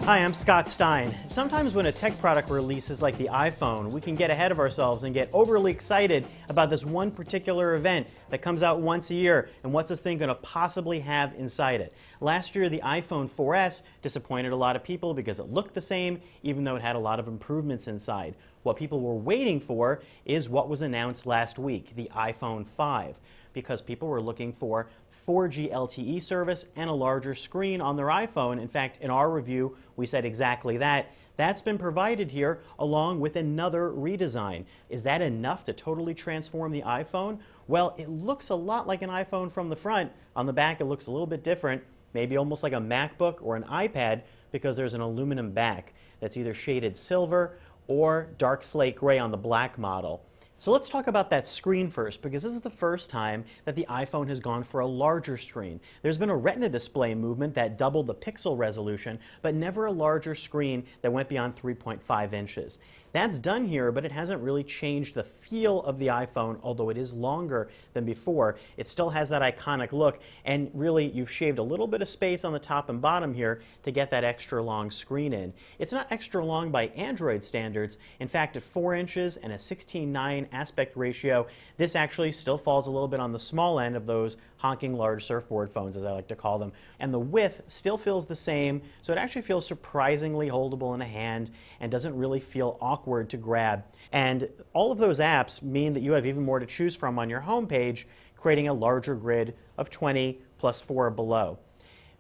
Hi, I'm Scott Stein. Sometimes when a tech product releases like the iPhone, we can get ahead of ourselves and get overly excited about this one particular event that comes out once a year and what's this thing going to possibly have inside it. Last year, the iPhone 4S disappointed a lot of people because it looked the same, even though it had a lot of improvements inside. What people were waiting for is what was announced last week, the iPhone 5, because people were looking for 4G LTE service and a larger screen on their iPhone. In fact, in our review, we said exactly that. That's been provided here along with another redesign. Is that enough to totally transform the iPhone? Well, it looks a lot like an iPhone from the front. On the back, it looks a little bit different, maybe almost like a MacBook or an iPad, because there's an aluminum back that's either shaded silver or dark slate gray on the black model. So let's talk about that screen first, because this is the first time that the iPhone has gone for a larger screen. There's been a Retina display movement that doubled the pixel resolution, but never a larger screen that went beyond 3.5 inches. That's done here, but it hasn't really changed the feel of the iPhone, although it is longer than before. It still has that iconic look, and really you've shaved a little bit of space on the top and bottom here to get that extra long screen in. It's not extra long by Android standards. In fact, at 4 inches and a 16:9 aspect ratio, this actually still falls a little bit on the small end of those honking large surfboard phones, as I like to call them. And the width still feels the same, so it actually feels surprisingly holdable in a hand and doesn't really feel awkward to grab. And all of those apps mean that you have even more to choose from on your home page, creating a larger grid of 20 plus 4 below.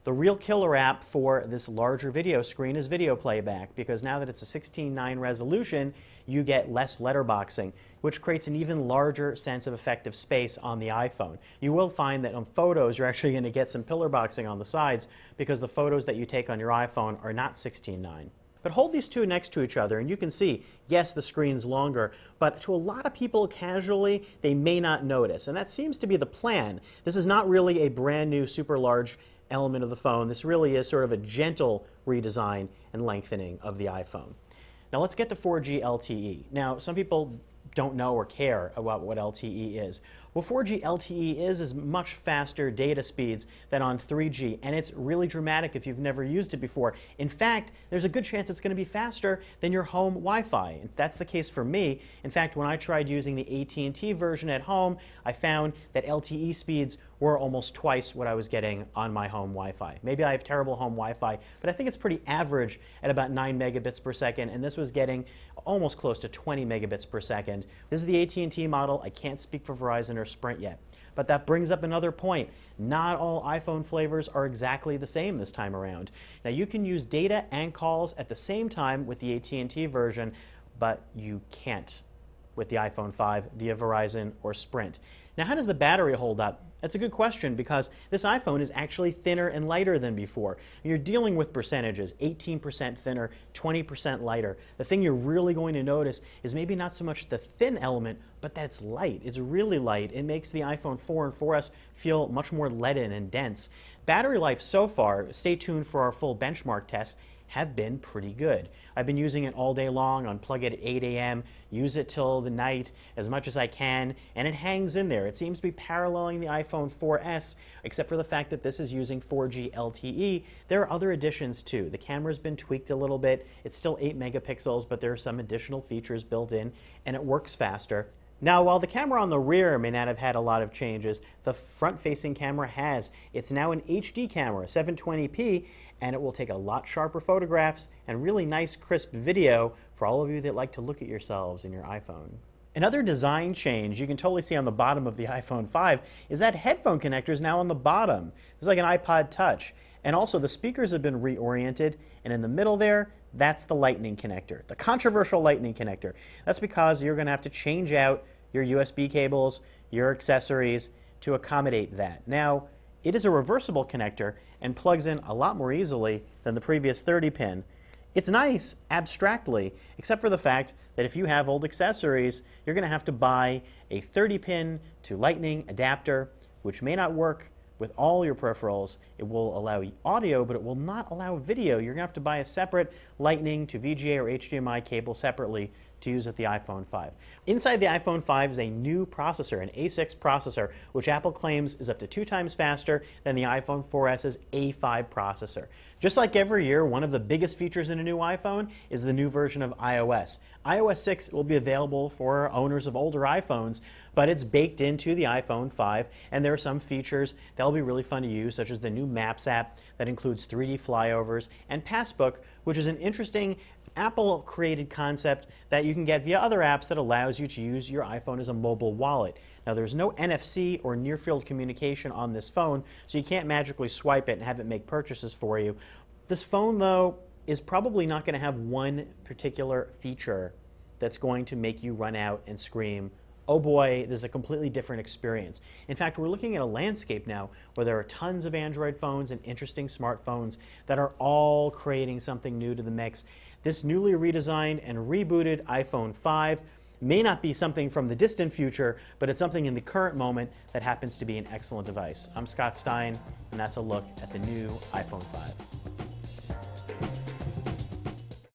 The real killer app for this larger video screen is video playback, because now that it's a 16:9 resolution, you get less letterboxing, which creates an even larger sense of effective space on the iPhone. You will find that on photos, you're actually going to get some pillar boxing on the sides, because the photos that you take on your iPhone are not 16:9. But hold these two next to each other and you can see, yes, the screen's longer, but to a lot of people casually, they may not notice. And that seems to be the plan. This is not really a brand new super large element of the phone. This really is sort of a gentle redesign and lengthening of the iPhone. Now let's get to 4G LTE. Now, some people don't know or care about what LTE is. Well, 4G LTE is much faster data speeds than on 3G, and it's really dramatic if you've never used it before. In fact, there's a good chance it's going to be faster than your home Wi-Fi. That's the case for me. In fact, when I tried using the AT&T version at home, I found that LTE speeds were almost twice what I was getting on my home Wi-Fi. Maybe I have terrible home Wi-Fi, but I think it's pretty average at about 9 megabits per second, and this was getting almost close to 20 megabits per second. This is the AT&T model. I can't speak for Verizon or Sprint yet. But that brings up another point. Not all iPhone flavors are exactly the same this time around. Now, you can use data and calls at the same time with the AT&T version, but you can't with the iPhone 5 via Verizon or Sprint. Now, how does the battery hold up? That's a good question, because this iPhone is actually thinner and lighter than before. You're dealing with percentages, 18% thinner, 20% lighter. The thing you're really going to notice is maybe not so much the thin element, but that it's light. It's really light. It makes the iPhone 4 and 4S feel much more leaden and dense. Battery life so far, stay tuned for our full benchmark test, have been pretty good. I've been using it all day long, unplug it at 8 a.m., use it till the night as much as I can, and it hangs in there. It seems to be paralleling the iPhone 4S, except for the fact that this is using 4G LTE. There are other additions too. The camera's been tweaked a little bit. It's still 8 megapixels, but there are some additional features built in, and it works faster. Now, while the camera on the rear may not have had a lot of changes, the front-facing camera has. It's now an HD camera, 720p, and it will take a lot sharper photographs and really nice, crisp video for all of you that like to look at yourselves in your iPhone. Another design change you can totally see on the bottom of the iPhone 5 is that headphone connector is now on the bottom. It's like an iPod Touch. And also the speakers have been reoriented, and in the middle there, that's the lightning connector, the controversial lightning connector. That's because you're going to have to change out your USB cables, your accessories to accommodate that. Now, it is a reversible connector and plugs in a lot more easily than the previous 30-pin. It's nice abstractly, except for the fact that if you have old accessories, you're going to have to buy a 30-pin to lightning adapter, which may not work with all your peripherals. It will allow audio, but it will not allow video. You're going to have to buy a separate lightning to VGA or HDMI cable separately to use with the iPhone 5. Inside the iPhone 5 is a new processor, an A6 processor, which Apple claims is up to 2 times faster than the iPhone 4S's A5 processor. Just like every year, one of the biggest features in a new iPhone is the new version of iOS. iOS 6 will be available for owners of older iPhones, but it's baked into the iPhone 5, and there are some features that will be really fun to use, such as the new Maps app that includes 3D flyovers, and Passbook, which is an interesting Apple-created concept that you can get via other apps that allows you to use your iPhone as a mobile wallet. Now, there's no NFC or near-field communication on this phone, so you can't magically swipe it and have it make purchases for you. This phone, though, is probably not going to have one particular feature that's going to make you run out and scream, oh boy, this is a completely different experience. In fact, we're looking at a landscape now where there are tons of Android phones and interesting smartphones that are all creating something new to the mix. This newly redesigned and rebooted iPhone 5 may not be something from the distant future, but it's something in the current moment that happens to be an excellent device. I'm Scott Stein, and that's a look at the new iPhone 5.